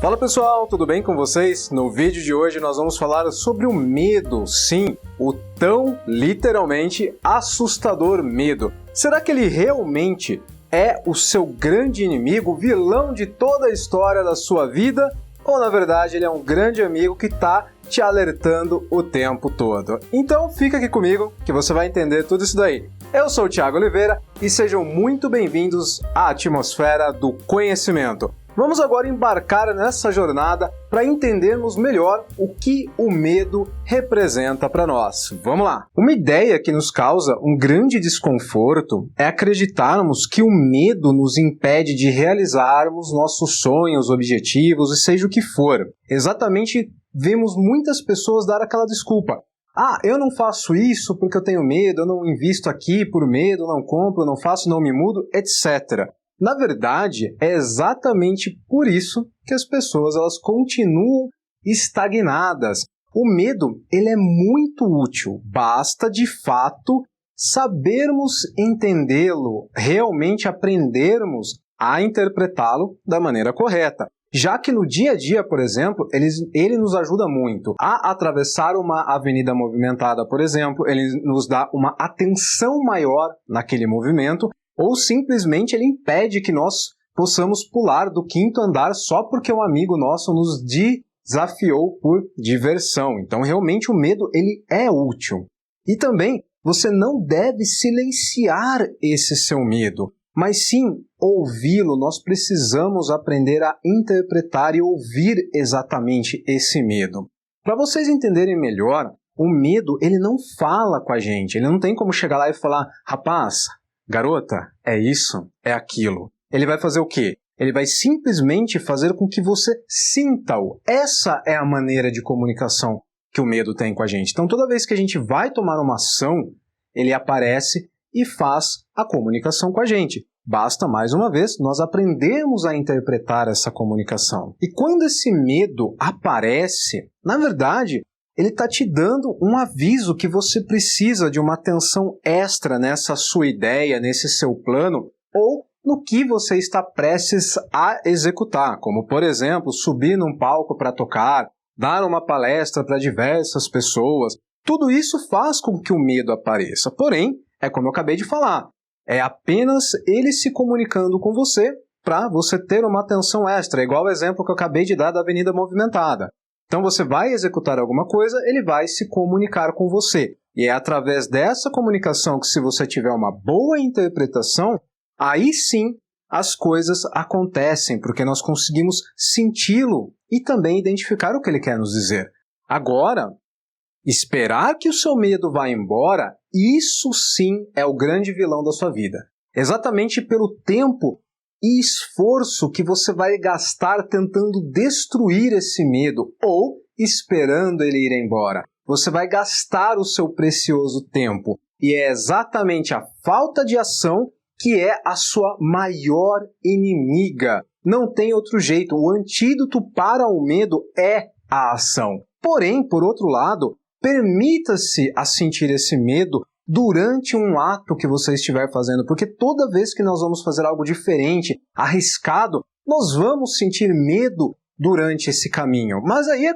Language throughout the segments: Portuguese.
Fala pessoal, tudo bem com vocês? No vídeo de hoje nós vamos falar sobre o medo, sim, o tão literalmente assustador medo. Será que ele realmente é o seu grande inimigo, vilão de toda a história da sua vida? Ou na verdade ele é um grande amigo que está te alertando o tempo todo? Então fica aqui comigo que você vai entender tudo isso daí. Eu sou o Thiago Oliveira e sejam muito bem-vindos à Atmosfera do Conhecimento. Vamos agora embarcar nessa jornada para entendermos melhor o que o medo representa para nós. Vamos lá! Uma ideia que nos causa um grande desconforto é acreditarmos que o medo nos impede de realizarmos nossos sonhos, objetivos e seja o que for. Exatamente, vemos muitas pessoas dar aquela desculpa. Eu não faço isso porque eu tenho medo, eu não invisto aqui por medo, não compro, não faço, não me mudo, etc. Na verdade, é exatamente por isso que as pessoas elas continuam estagnadas. O medo ele é muito útil, basta de fato sabermos entendê-lo, realmente aprendermos a interpretá-lo da maneira correta. Já que no dia a dia, por exemplo, ele nos ajuda muito a atravessar uma avenida movimentada, por exemplo, ele nos dá uma atenção maior naquele movimento, ou simplesmente ele impede que nós possamos pular do 5º andar só porque um amigo nosso nos desafiou por diversão. Então, realmente, o medo ele é útil. E também, você não deve silenciar esse seu medo, mas sim ouvi-lo. Nós precisamos aprender a interpretar e ouvir exatamente esse medo. Para vocês entenderem melhor, o medo ele não fala com a gente. Ele não tem como chegar lá e falar, rapaz, garota, é isso, é aquilo. Ele vai fazer o quê? Ele vai simplesmente fazer com que você sinta-o. Essa é a maneira de comunicação que o medo tem com a gente. Então, toda vez que a gente vai tomar uma ação, ele aparece e faz a comunicação com a gente. Basta, mais uma vez, nós aprendermos a interpretar essa comunicação. E quando esse medo aparece, na verdade, ele está te dando um aviso que você precisa de uma atenção extra nessa sua ideia, nesse seu plano, ou no que você está prestes a executar, como, por exemplo, subir num palco para tocar, dar uma palestra para diversas pessoas. Tudo isso faz com que o medo apareça. Porém, é como eu acabei de falar, é apenas ele se comunicando com você para você ter uma atenção extra, igual o exemplo que eu acabei de dar da avenida movimentada. Então você vai executar alguma coisa, ele vai se comunicar com você. E é através dessa comunicação que, se você tiver uma boa interpretação, aí sim as coisas acontecem, porque nós conseguimos senti-lo e também identificar o que ele quer nos dizer. Agora, esperar que o seu medo vá embora, isso sim é o grande vilão da sua vida. Exatamente pelo tempo e esforço que você vai gastar tentando destruir esse medo ou esperando ele ir embora. Você vai gastar o seu precioso tempo. E é exatamente a falta de ação que é a sua maior inimiga. Não tem outro jeito. O antídoto para o medo é a ação. Porém, por outro lado, permita-se a sentir esse medo durante um ato que você estiver fazendo, porque toda vez que nós vamos fazer algo diferente, arriscado, nós vamos sentir medo durante esse caminho. Mas aí é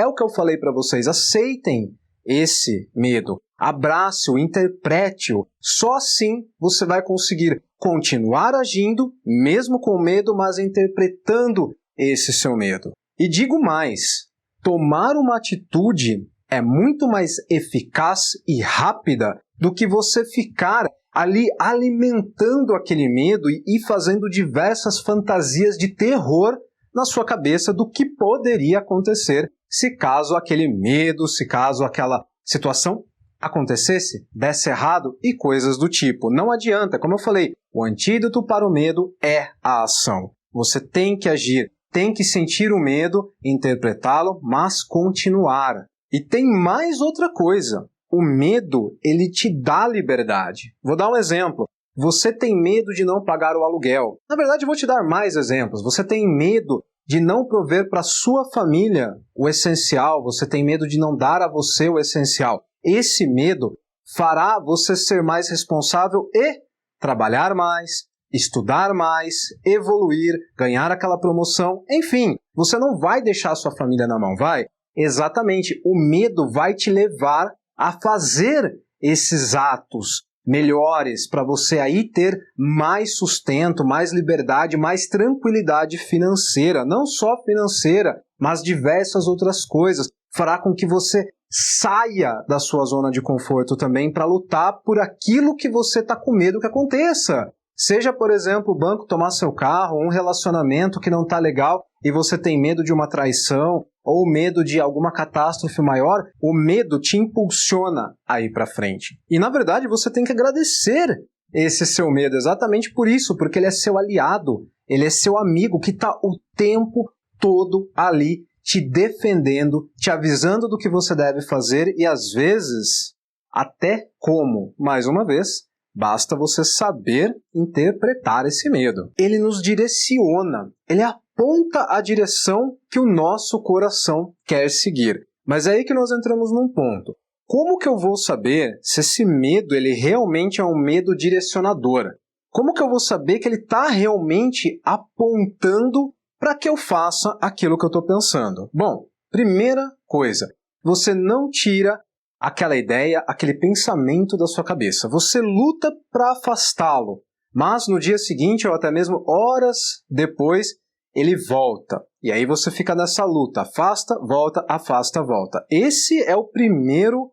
o que eu falei para vocês, aceitem esse medo, abrace-o, interprete-o, só assim você vai conseguir continuar agindo, mesmo com medo, mas interpretando esse seu medo. E digo mais, tomar uma atitude é muito mais eficaz e rápida do que você ficar ali alimentando aquele medo e fazendo diversas fantasias de terror na sua cabeça do que poderia acontecer se caso aquele medo, se caso aquela situação acontecesse, desse errado e coisas do tipo. Não adianta, como eu falei, o antídoto para o medo é a ação. Você tem que agir, tem que sentir o medo, interpretá-lo, mas continuar. E tem mais outra coisa. O medo, ele te dá liberdade. Vou dar um exemplo. Você tem medo de não pagar o aluguel. Na verdade, eu vou te dar mais exemplos. Você tem medo de não prover para sua família o essencial. Você tem medo de não dar a você o essencial. Esse medo fará você ser mais responsável e trabalhar mais, estudar mais, evoluir, ganhar aquela promoção, enfim, você não vai deixar a sua família na mão, vai? Exatamente, o medo vai te levar a fazer esses atos melhores para você aí ter mais sustento, mais liberdade, mais tranquilidade financeira, não só financeira, mas diversas outras coisas. Fará com que você saia da sua zona de conforto também para lutar por aquilo que você está com medo que aconteça. Seja, por exemplo, o banco tomar seu carro, um relacionamento que não está legal e você tem medo de uma traição ou medo de alguma catástrofe maior, o medo te impulsiona a ir para frente. E, na verdade, você tem que agradecer esse seu medo exatamente por isso, porque ele é seu aliado, ele é seu amigo que está o tempo todo ali te defendendo, te avisando do que você deve fazer e, às vezes, até como. Mais uma vez, basta você saber interpretar esse medo. Ele nos direciona, ele aponta a direção que o nosso coração quer seguir. Mas é aí que nós entramos num ponto. Como que eu vou saber se esse medo ele realmente é um medo direcionador? Como que eu vou saber que ele está realmente apontando para que eu faça aquilo que eu estou pensando? Bom, primeira coisa, você não tira aquela ideia, aquele pensamento da sua cabeça. Você luta para afastá-lo, mas no dia seguinte ou até mesmo horas depois, ele volta. E aí você fica nessa luta, afasta, volta. Esse é o primeiro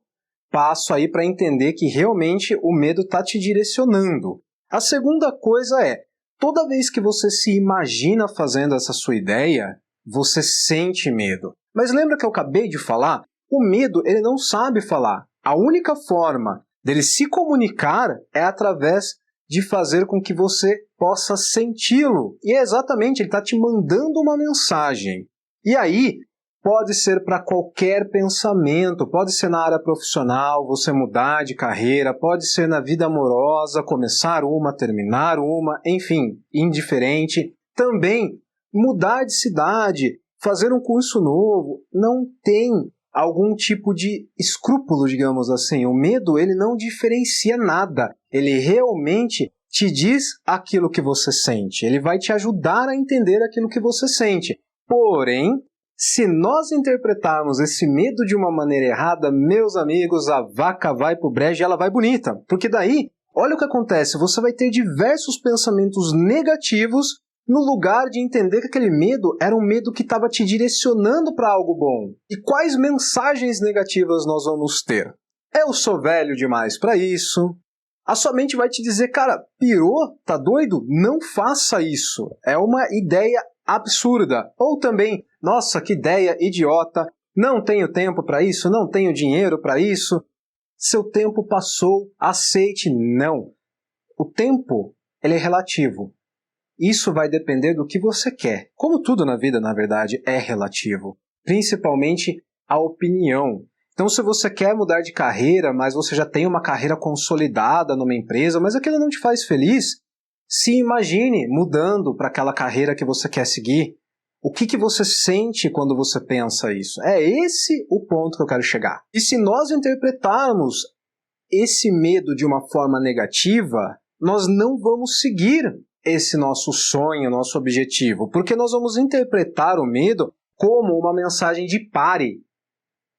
passo aí para entender que realmente o medo está te direcionando. A segunda coisa é, toda vez que você se imagina fazendo essa sua ideia, você sente medo. Mas lembra que eu acabei de falar? O medo, ele não sabe falar. A única forma dele se comunicar é através de fazer com que você possa senti-lo. E é exatamente, ele está te mandando uma mensagem. E aí, pode ser para qualquer pensamento, pode ser na área profissional, você mudar de carreira, pode ser na vida amorosa, começar uma, terminar uma, enfim, indiferente. Também, mudar de cidade, fazer um curso novo, não tem algum tipo de escrúpulo, digamos assim. O medo, ele não diferencia nada. Ele realmente te diz aquilo que você sente. Ele vai te ajudar a entender aquilo que você sente. Porém, se nós interpretarmos esse medo de uma maneira errada, meus amigos, a vaca vai pro brejo e ela vai bonita. Porque daí, olha o que acontece, você vai ter diversos pensamentos negativos no lugar de entender que aquele medo era um medo que estava te direcionando para algo bom. E quais mensagens negativas nós vamos ter? Eu sou velho demais para isso. A sua mente vai te dizer, cara, pirou? Tá doido? Não faça isso. É uma ideia absurda. Ou também, nossa, que ideia idiota. Não tenho tempo para isso, não tenho dinheiro para isso. Seu tempo passou, aceite. Não. O tempo, ele é relativo. Isso vai depender do que você quer. Como tudo na vida, na verdade, é relativo. Principalmente a opinião. Então, se você quer mudar de carreira, mas você já tem uma carreira consolidada numa empresa, mas aquilo não te faz feliz, se imagine mudando para aquela carreira que você quer seguir. O que você sente quando você pensa isso? É esse o ponto que eu quero chegar. E se nós interpretarmos esse medo de uma forma negativa, nós não vamos seguir esse nosso sonho, nosso objetivo, porque nós vamos interpretar o medo como uma mensagem de pare,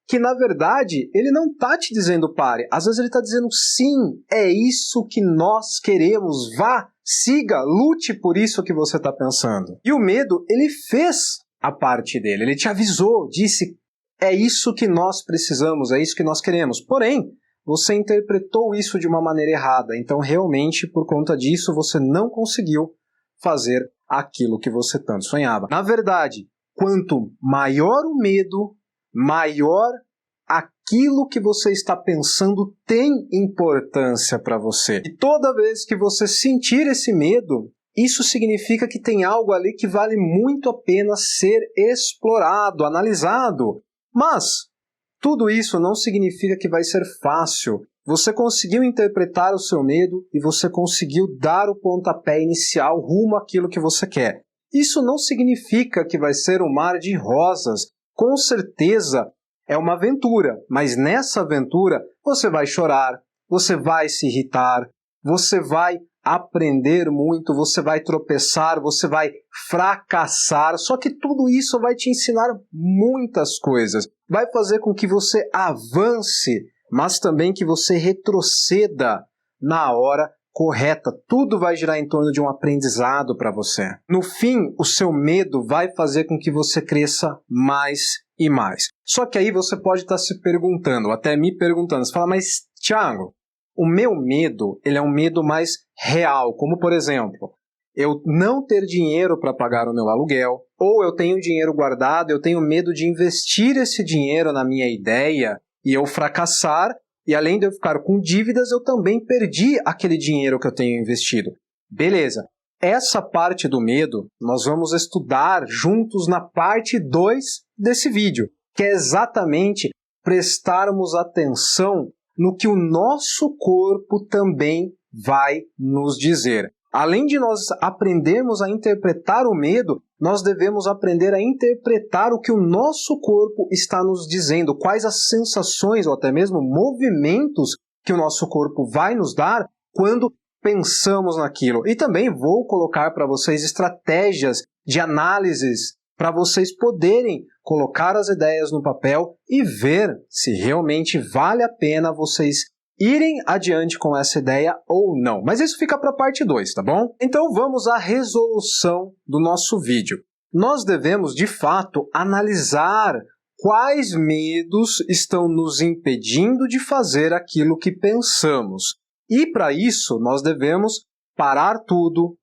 que na verdade ele não está te dizendo pare, às vezes ele está dizendo sim, é isso que nós queremos, vá, siga, lute por isso que você está pensando. E o medo, ele fez a parte dele, ele te avisou, disse, é isso que nós precisamos, é isso que nós queremos, porém, você interpretou isso de uma maneira errada, então realmente por conta disso você não conseguiu fazer aquilo que você tanto sonhava. Na verdade, quanto maior o medo, maior aquilo que você está pensando tem importância para você. E toda vez que você sentir esse medo, isso significa que tem algo ali que vale muito a pena ser explorado, analisado. Mas tudo isso não significa que vai ser fácil. Você conseguiu interpretar o seu medo e você conseguiu dar o pontapé inicial rumo àquilo que você quer. Isso não significa que vai ser um mar de rosas. Com certeza é uma aventura, mas nessa aventura você vai chorar, você vai se irritar, você vai aprender muito, você vai tropeçar, você vai fracassar, só que tudo isso vai te ensinar muitas coisas. Vai fazer com que você avance, mas também que você retroceda na hora correta. Tudo vai girar em torno de um aprendizado para você. No fim, o seu medo vai fazer com que você cresça mais e mais. Só que aí você pode estar se perguntando, até me perguntando, você fala, mas Thiago, o meu medo, ele é um medo mais real, como por exemplo, eu não ter dinheiro para pagar o meu aluguel, ou eu tenho dinheiro guardado, eu tenho medo de investir esse dinheiro na minha ideia e eu fracassar, e além de eu ficar com dívidas, eu também perdi aquele dinheiro que eu tenho investido. Beleza, essa parte do medo nós vamos estudar juntos na parte 2 desse vídeo, que é exatamente prestarmos atenção no que o nosso corpo também vai nos dizer. Além de nós aprendermos a interpretar o medo, nós devemos aprender a interpretar o que o nosso corpo está nos dizendo, quais as sensações ou até mesmo movimentos que o nosso corpo vai nos dar quando pensamos naquilo. E também vou colocar para vocês estratégias de análises para vocês poderem colocar as ideias no papel e ver se realmente vale a pena vocês irem adiante com essa ideia ou não. Mas isso fica para a parte 2, tá bom? Então vamos à resolução do nosso vídeo. Nós devemos, de fato, analisar quais medos estão nos impedindo de fazer aquilo que pensamos. E para isso, nós devemos parar tudo,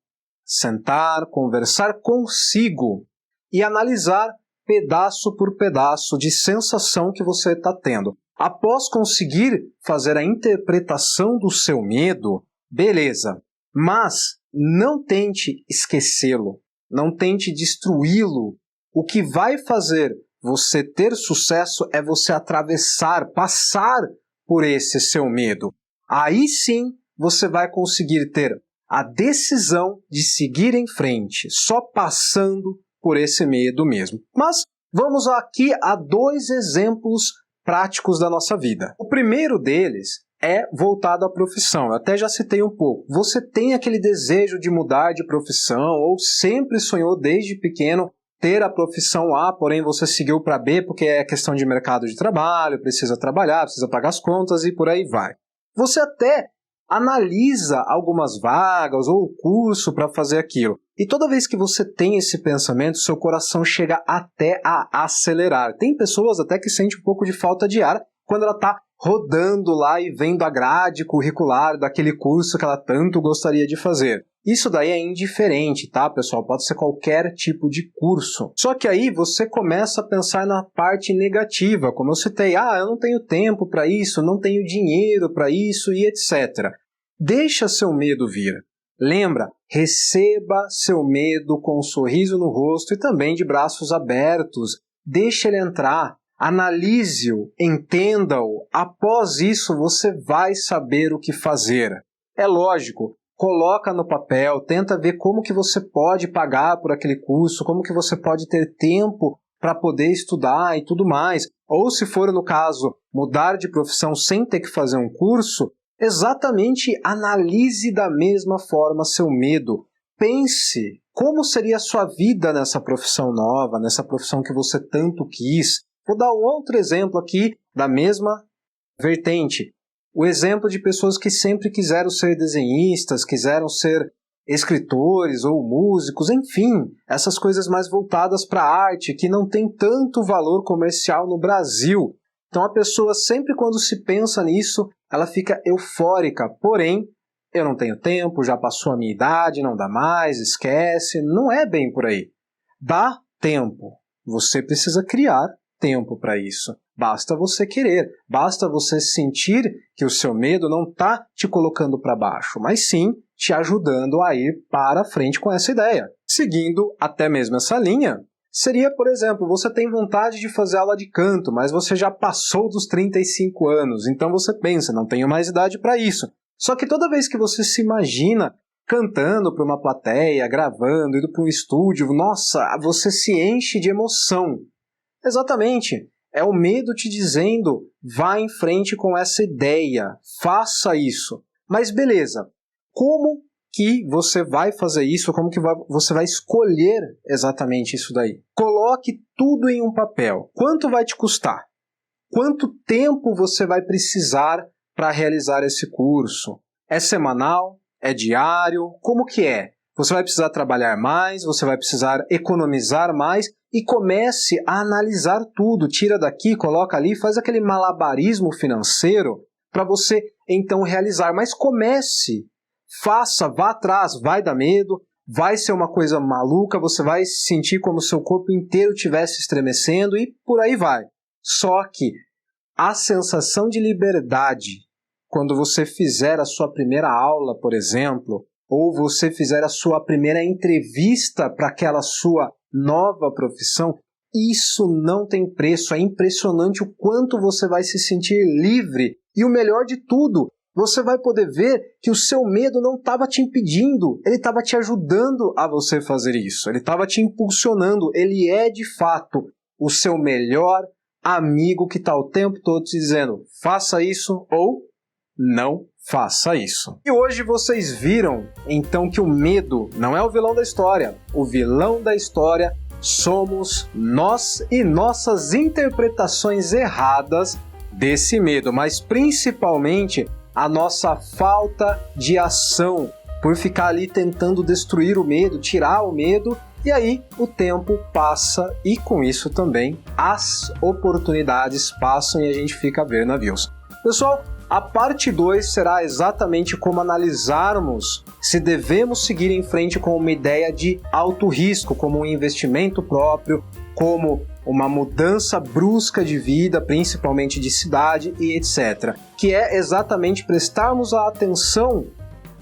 sentar, conversar consigo e analisar pedaço por pedaço de sensação que você está tendo. Após conseguir fazer a interpretação do seu medo, beleza, mas não tente esquecê-lo, não tente destruí-lo. O que vai fazer você ter sucesso é você atravessar, passar por esse seu medo. Aí sim você vai conseguir ter a decisão de seguir em frente, só passando por esse medo mesmo. Mas vamos aqui a 2 exemplos práticos da nossa vida. O primeiro deles é voltado à profissão. Eu até já citei um pouco. Você tem aquele desejo de mudar de profissão ou sempre sonhou desde pequeno ter a profissão A, porém você seguiu para B porque é questão de mercado de trabalho, precisa trabalhar, precisa pagar as contas e por aí vai. Você até analisa algumas vagas ou curso para fazer aquilo. E toda vez que você tem esse pensamento, seu coração chega até a acelerar. Tem pessoas até que sentem um pouco de falta de ar quando ela está rodando lá e vendo a grade curricular daquele curso que ela tanto gostaria de fazer. Isso daí é indiferente, tá, pessoal? Pode ser qualquer tipo de curso. Só que aí você começa a pensar na parte negativa, como eu citei, eu não tenho tempo para isso, não tenho dinheiro para isso e etc. Deixa seu medo vir. Lembra, receba seu medo com um sorriso no rosto e também de braços abertos. Deixa ele entrar, analise-o, entenda-o. Após isso, você vai saber o que fazer. É lógico, coloca no papel, tenta ver como que você pode pagar por aquele curso, como que você pode ter tempo para poder estudar e tudo mais. Ou se for, no caso, mudar de profissão sem ter que fazer um curso, exatamente analise da mesma forma seu medo. Pense como seria a sua vida nessa profissão nova, nessa profissão que você tanto quis. Vou dar um outro exemplo aqui da mesma vertente. O exemplo de pessoas que sempre quiseram ser desenhistas, quiseram ser escritores ou músicos, enfim, essas coisas mais voltadas para a arte, que não tem tanto valor comercial no Brasil. Então a pessoa sempre quando se pensa nisso, ela fica eufórica, porém, eu não tenho tempo, já passou a minha idade, não dá mais, esquece, não é bem por aí. Dá tempo, você precisa criar tempo para isso. Basta você querer, basta você sentir que o seu medo não está te colocando para baixo, mas sim te ajudando a ir para frente com essa ideia. Seguindo até mesmo essa linha, seria, por exemplo, você tem vontade de fazer aula de canto, mas você já passou dos 35 anos, então você pensa, não tenho mais idade para isso. Só que toda vez que você se imagina cantando para uma plateia, gravando, indo para um estúdio, nossa, você se enche de emoção. Exatamente, é o medo te dizendo, vá em frente com essa ideia, faça isso. Mas beleza, como que você vai fazer isso, como que você vai escolher exatamente isso daí. Coloque tudo em um papel. Quanto vai te custar? Quanto tempo você vai precisar para realizar esse curso? É semanal? É diário? Como que é? Você vai precisar trabalhar mais? Você vai precisar economizar mais? E comece a analisar tudo. Tira daqui, coloca ali, faz aquele malabarismo financeiro para você então realizar. Mas comece, faça, vá atrás, vai dar medo, vai ser uma coisa maluca, você vai sentir como se seu corpo inteiro estivesse estremecendo e por aí vai. Só que a sensação de liberdade, quando você fizer a sua primeira aula, por exemplo, ou você fizer a sua primeira entrevista para aquela sua nova profissão, isso não tem preço. É impressionante o quanto você vai se sentir livre. E o melhor de tudo, você vai poder ver que o seu medo não estava te impedindo, ele estava te ajudando a você fazer isso. Ele estava te impulsionando. Ele é, de fato, o seu melhor amigo que está o tempo todo te dizendo, faça isso ou não faça isso. E hoje vocês viram, então, que o medo não é o vilão da história. O vilão da história somos nós e nossas interpretações erradas desse medo, mas principalmente a nossa falta de ação por ficar ali tentando destruir o medo, tirar o medo, e aí o tempo passa e com isso também as oportunidades passam e a gente fica a ver navios. Pessoal, a parte 2 será exatamente como analisarmos se devemos seguir em frente com uma ideia de alto risco, como um investimento próprio, como uma mudança brusca de vida, principalmente de cidade e etc. Que é exatamente prestarmos a atenção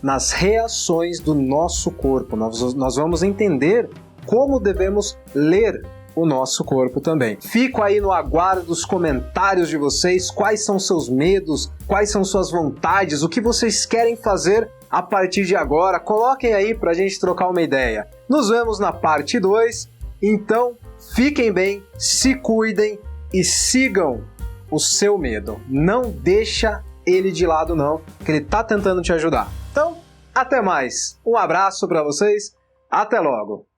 nas reações do nosso corpo. Nós vamos entender como devemos ler o nosso corpo também. Fico aí no aguardo dos comentários de vocês, quais são seus medos, quais são suas vontades, o que vocês querem fazer a partir de agora. Coloquem aí pra gente trocar uma ideia. Nos vemos na parte 2, então fiquem bem, se cuidem e sigam o seu medo. Não deixa ele de lado não, que ele tá tentando te ajudar. Então, até mais. Um abraço pra vocês, até logo.